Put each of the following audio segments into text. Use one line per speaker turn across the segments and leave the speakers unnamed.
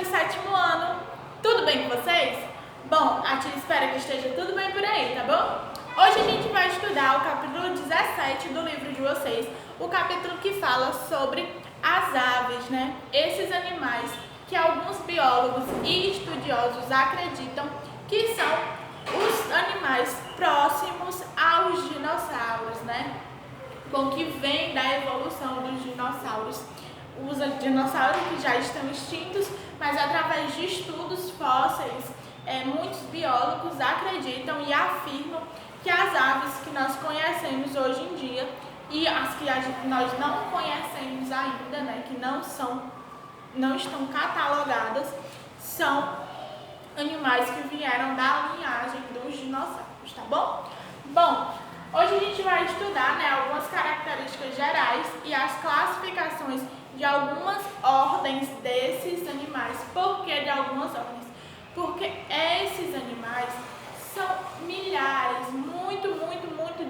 do sétimo ano. Tudo bem com vocês? Bom, a tia espera que esteja tudo bem por aí, tá bom? Hoje a gente vai estudar o capítulo 17 do livro de vocês, o capítulo que fala sobre as aves, né? Esses animais que alguns biólogos e estudiosos acreditam que são os animais próximos aos dinossauros, né? Com que vem da evolução dos dinossauros. Os dinossauros que já estão extintos, mas através de estudos fósseis, muitos biólogos acreditam e afirmam que as aves que nós conhecemos hoje em dia e as que nós não conhecemos ainda, né, que não estão catalogadas, são animais que vieram da linhagem dos dinossauros, tá bom? Bom, hoje a gente vai estudar, né, algumas características gerais e as classificações de algumas ordens desses animais. Por que de algumas ordens? Porque esses animais são milhares, muito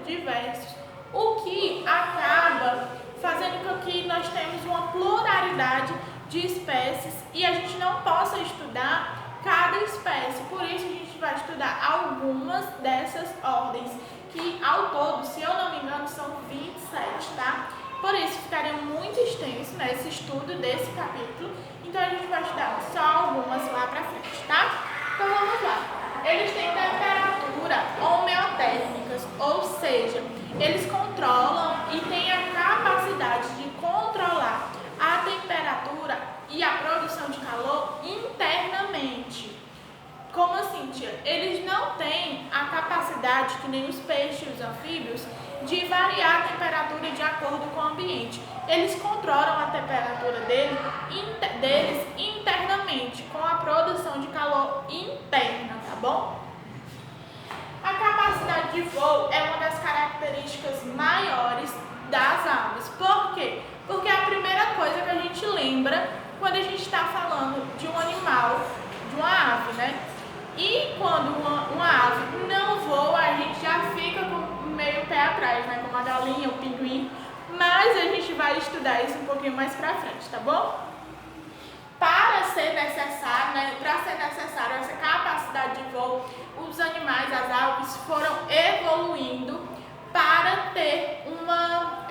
diversos, o que acaba fazendo com que nós tenhamos uma pluralidade de espécies e a gente não possa estudar cada espécie. Por isso a gente vai estudar algumas dessas ordens, que ao todo, se eu não me engano, são 27, tá? Por isso ficaria muito extenso, né, esse estudo desse capítulo, então a gente vai estudar só algumas lá pra frente, tá? Então vamos lá. Eles têm temperatura homeotérmicas, ou seja, eles controlam e têm a capacidade de controlar a temperatura e a produção de calor internamente. Como assim, tia? Eles não têm a capacidade, que nem os peixes e os anfíbios, de variar a temperatura de acordo com o ambiente. Eles controlam a temperatura deles internamente, com a produção de calor interna, tá bom? A capacidade de voo é uma das características maiores das aves. Por quê? Porque é a primeira coisa que a gente lembra quando a gente está falando de um animal, de uma ave, né? E quando uma ave não voa, a gente já fica com meio pé atrás, né? Como a galinha, o pinguim. Mas a gente vai estudar isso um pouquinho mais pra frente, tá bom? Para ser necessário essa capacidade de voo, os animais, as aves, foram evoluindo para ter uma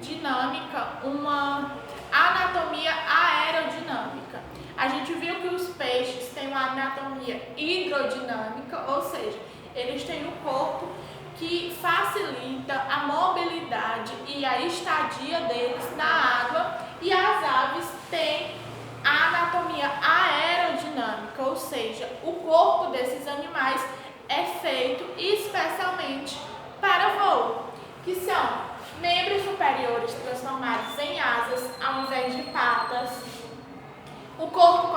dinâmica, uma anatomia aerodinâmica. A gente viu que os peixes têm uma anatomia hidrodinâmica, ou seja, eles têm um corpo que facilita a mobilidade e a estadia deles na água, e as aves têm a anatomia aerodinâmica, ou seja, o corpo desses animais é feito especialmente para voo, que são membros superiores transformados em asas ao invés de patas, o corpo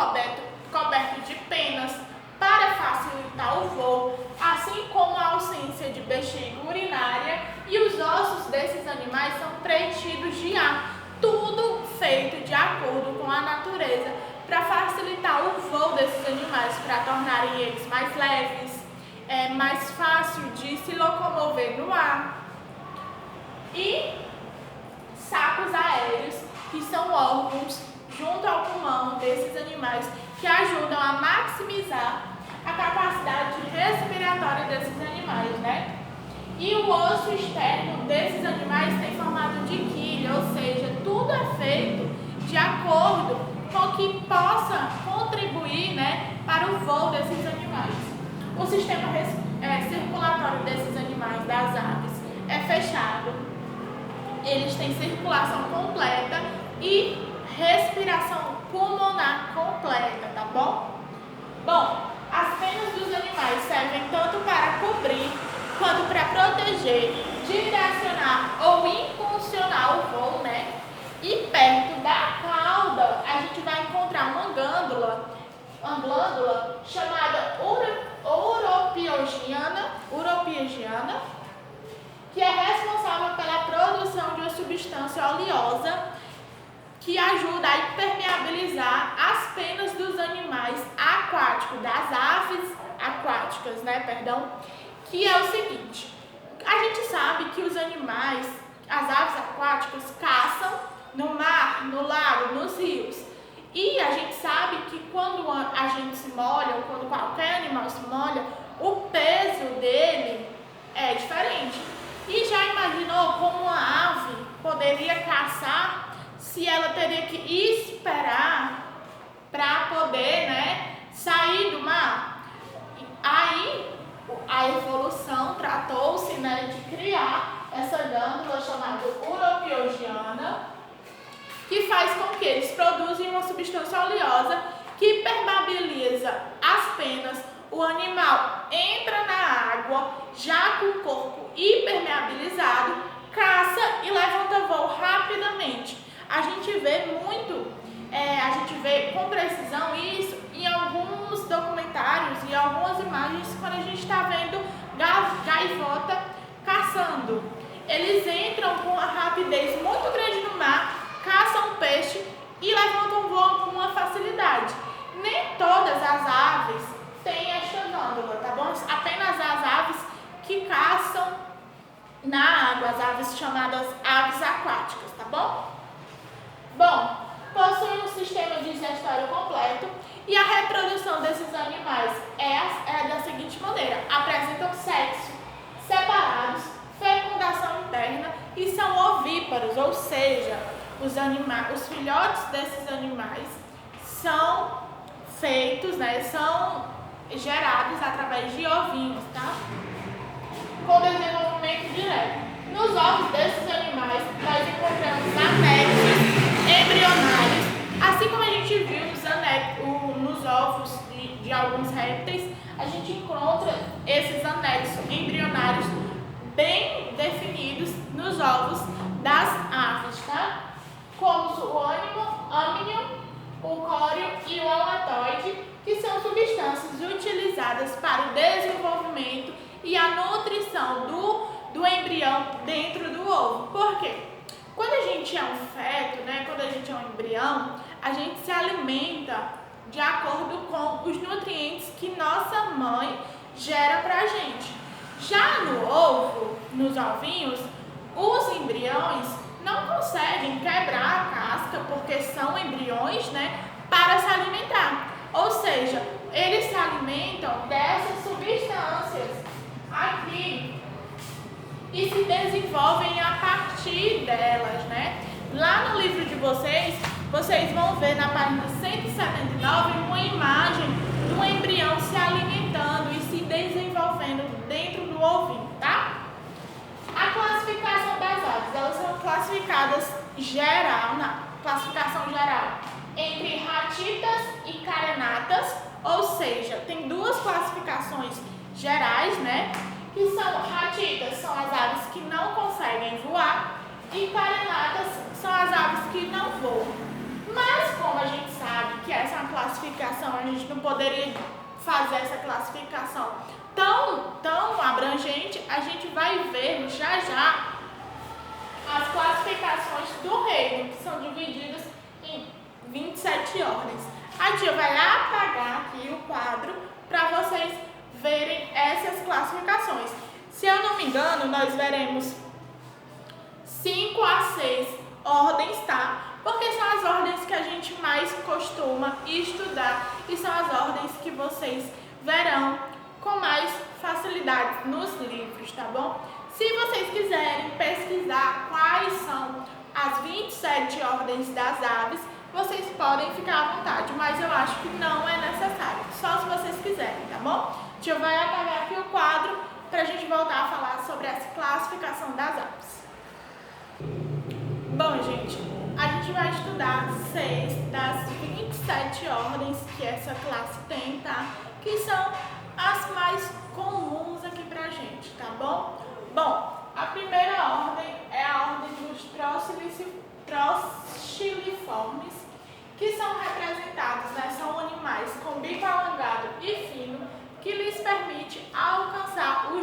coberto de penas para facilitar o voo, assim como a ausência de bexiga urinária, e os ossos desses animais são preenchidos de ar, tudo feito de acordo com a natureza para facilitar o voo desses animais, para tornarem eles mais leves, mais fácil de se locomover no ar. E sacos aéreos, que são órgãos junto ao pulmão desses animais que ajudam a maximizar a capacidade respiratória desses animais, né? E o osso externo desses animais tem formato de quilha, ou seja, tudo é feito de acordo com que possa contribuir, né, para o voo desses animais. O sistema circulatório desses animais, das aves, é fechado. Eles têm circulação completa e respiração pulmonar completa, tá bom? Bom, as penas dos animais servem tanto para cobrir quanto para proteger, direcionar ou impulsionar o voo, né? E perto da cauda a gente vai encontrar uma glândula chamada uropiegiana, que é responsável pela produção de uma substância oleosa que ajuda a impermeabilizar as penas dos animais aquáticos, das aves aquáticas, né, que é o seguinte: a gente sabe que os animais, as aves aquáticas, caçam no mar, no lago, nos rios. E a gente sabe que quando qualquer animal se molha, o peso dele é diferente. E já imaginou como uma ave poderia caçar se ela teria que esperar para poder, né, sair do mar? Aí a evolução tratou-se, né, de criar essa glândula chamada uropiogiana, que faz com que eles produzam uma substância oleosa que permeabiliza as penas. O animal entra na água já com o corpo hipermeabilizado, caça e levanta voo rapidamente. A gente vê com precisão isso em alguns documentários e algumas imagens quando a gente está vendo gaivota caçando. Eles entram com uma rapidez muito grande no mar, caçam peixe e levantam voo com uma facilidade. Nem todas as aves têm esta glândula, tá bom? Apenas as aves que caçam na água, as aves chamadas aves aquáticas, tá bom? Bom, possuem um sistema digestório completo e a reprodução desses animais é da seguinte maneira: apresentam sexo separados, fecundação interna e são ovíparos, ou seja, os filhotes desses animais são feitos, né, são gerados através de ovinhos, tá? Com desenvolvimento direto. Nos ovos desses animais, nós encontramos anexos embrionários, assim como a gente viu nos ovos de alguns répteis, a gente encontra esses anexos embrionários bem definidos nos ovos das aves, tá? Como o âmnion, o córeo e o almatoide, que são substâncias utilizadas para o desenvolvimento e a nutrição do embrião dentro do ovo. Por quê? Quando a gente é um feto, né, quando a gente é um embrião, a gente se alimenta de acordo com os nutrientes que nossa mãe gera pra gente. Já no ovo, nos ovinhos, os embriões não conseguem quebrar a casca, porque são embriões, né, para se alimentar. Ou seja, eles se alimentam dessas substâncias aqui e se desenvolvem a partir delas, né? Lá no livro de vocês vão ver na página 179 uma imagem de um embrião se alimentando e se desenvolvendo dentro do ovinho, tá? A classificação das aves, elas são classificadas na classificação geral entre ratitas e carenatas, ou seja, tem duas classificações gerais, né? Que são ratitas, são as aves que não conseguem voar, e carenatas são as aves que não voam. Mas como a gente sabe que essa é uma classificação, a gente não poderia fazer essa classificação tão abrangente, a gente vai ver já as classificações do reino, que são divididas em 27 ordens. A tia vai apagar aqui o quadro para vocês verem essas classificações. Se eu não me engano, nós veremos 5 a 6 ordens, tá? Porque são as ordens que a gente mais costuma estudar e são as ordens que vocês verão com mais facilidade nos livros, tá bom? Se vocês quiserem pesquisar quais são as 27 ordens das aves, vocês podem ficar à vontade, mas eu acho que não é necessário, só se vocês quiserem, tá bom? A tia vai apagar aqui o quadro para a gente voltar a falar sobre essa classificação das aves. Bom, gente, a gente vai estudar 6 das 27 ordens que essa classe tem, tá? Que são as mais comuns aqui pra gente, tá bom? Bom, a primeira ordem é a ordem dos Trochiliformes, que são representados, né? São animais com bico alongado e fino, que lhes permite alcançar o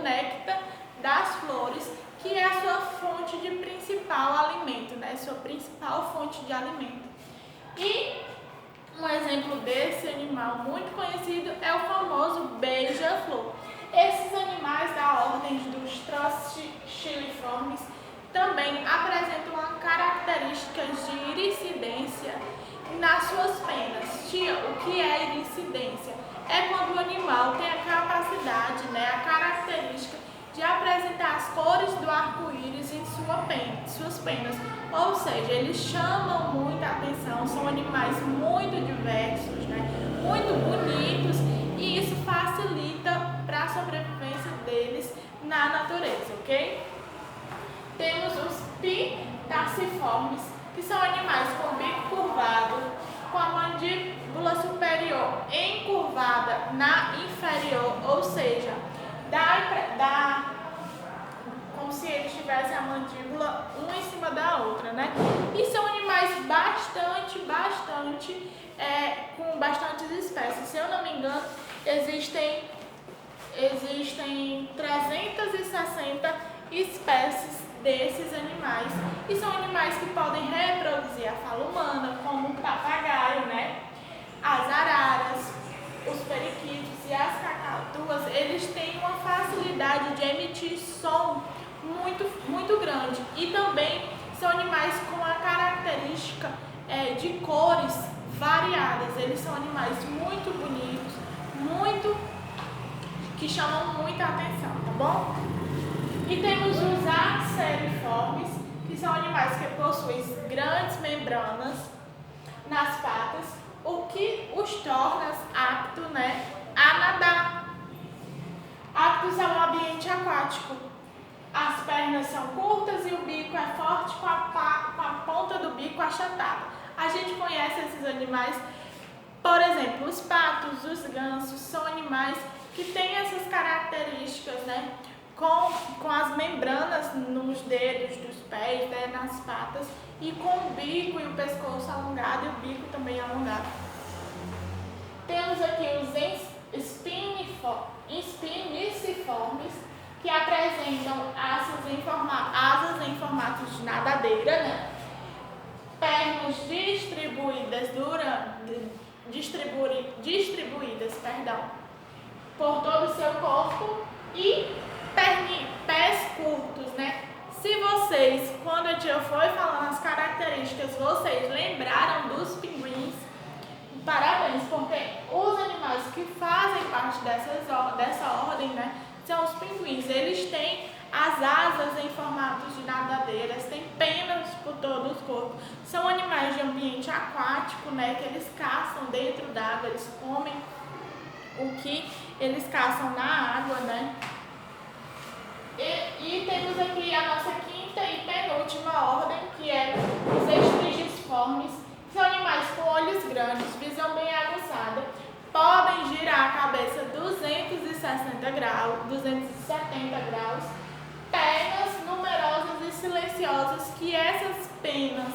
néctar das flores, que é a sua fonte de principal alimento, né? Sua principal fonte de alimento. E um exemplo desse animal muito conhecido é o famoso beija-flor. Esses animais da ordem dos Trochiliformes também apresentam características de iridescência nas suas penas. Tia, o que é iridescência? É quando o animal tem a capacidade, né, a característica de apresentar as cores do arco-íris em suas penas. Ou seja, eles chamam muita atenção, são animais muito diversos, né, muito bonitos, e isso facilita para a sobrevivência deles na natureza, ok? Temos os ptaciformes, que são animais com o bico curvado, com a mandíbula superior encurvada na inferior, ou seja, como se eles tivessem a mandíbula uma em cima da outra, né? E são animais com bastantes espécies. Se eu não me engano, existem 360 espécies desses animais. E são animais que podem reproduzir a fala humana, como o papagaio, né? As araras, os periquitos e as cacatuas, eles têm uma facilidade de emitir som muito grande. E também são animais com a característica de cores variadas. Eles são animais muito bonitos, que chamam muita atenção, tá bom? E temos os arceriformes, que são animais que possuem grandes membranas nas patas, o que os torna aptos, né, a nadar. Aptos a um ambiente aquático. As pernas são curtas e o bico é forte com a ponta do bico achatada. A gente conhece esses animais, por exemplo, os patos, os gansos, são animais que têm essas características, né? Com as membranas nos dedos dos pés, né, nas patas, e com o bico e o pescoço alongado e o bico também alongado. Temos aqui os spiniciformes, que apresentam asas em formato de nadadeira, né? Pernas distribuídas por todo o seu corpo e pés curtos, né? Se vocês, quando a tia foi falando as características, vocês lembraram dos pinguins, parabéns, porque os animais que fazem parte dessa ordem, né, são os pinguins. Eles têm as asas em formatos de nadadeiras, têm penas por todo o corpo. São animais de ambiente aquático, né, que eles caçam dentro d'água, eles comem o que eles caçam na água, né? E temos aqui a nossa quinta e penúltima ordem, que é os estrigiformes, que são animais com olhos grandes, visão bem aguçada, podem girar a cabeça 270 graus, penas numerosas e silenciosas, que essas penas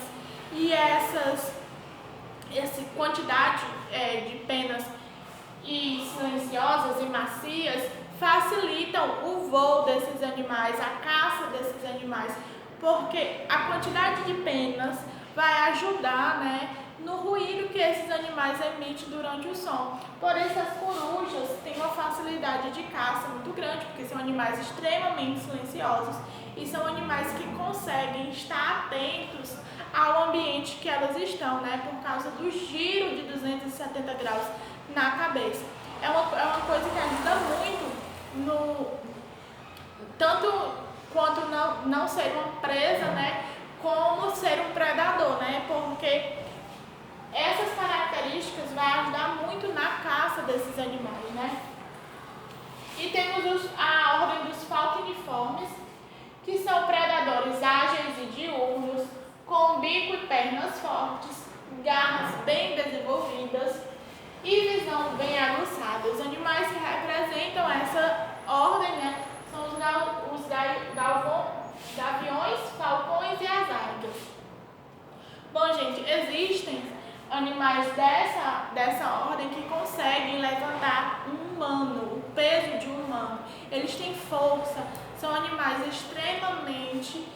e essa quantidade de penas e silenciosas e macias facilitam o voo desses animais, a caça desses animais, porque a quantidade de penas vai ajudar, né, no ruído que esses animais emitem durante o som. Por isso as corujas têm uma facilidade de caça muito grande, porque são animais extremamente silenciosos e são animais que conseguem estar atentos ao ambiente que elas estão, né, por causa do giro de 270 graus na cabeça. É uma coisa que ajuda muito tanto quanto não ser uma presa, né, como ser um predador, né, porque essas características vão ajudar muito na caça desses animais, né. E temos a ordem dos falciniformes, que são predadores ágeis e diurnos, com bico e pernas fortes, garras bem desenvolvidas e visão bem aguçada. Os animais que representam essa ordem, né, são os gaviões, falcões e as águias. Bom, gente, existem animais dessa ordem que conseguem levantar um humano, o peso de um humano. Eles têm força, são animais extremamente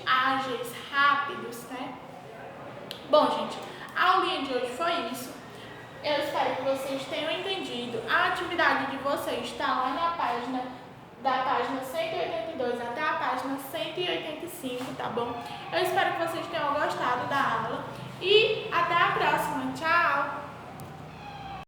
ágeis, rápidos, né? Bom, gente, a aulinha de hoje foi isso. Eu espero que vocês tenham entendido. A atividade de vocês está lá na página, da página 182 até a página 185, tá bom? Eu espero que vocês tenham gostado da aula. E até a próxima. Tchau!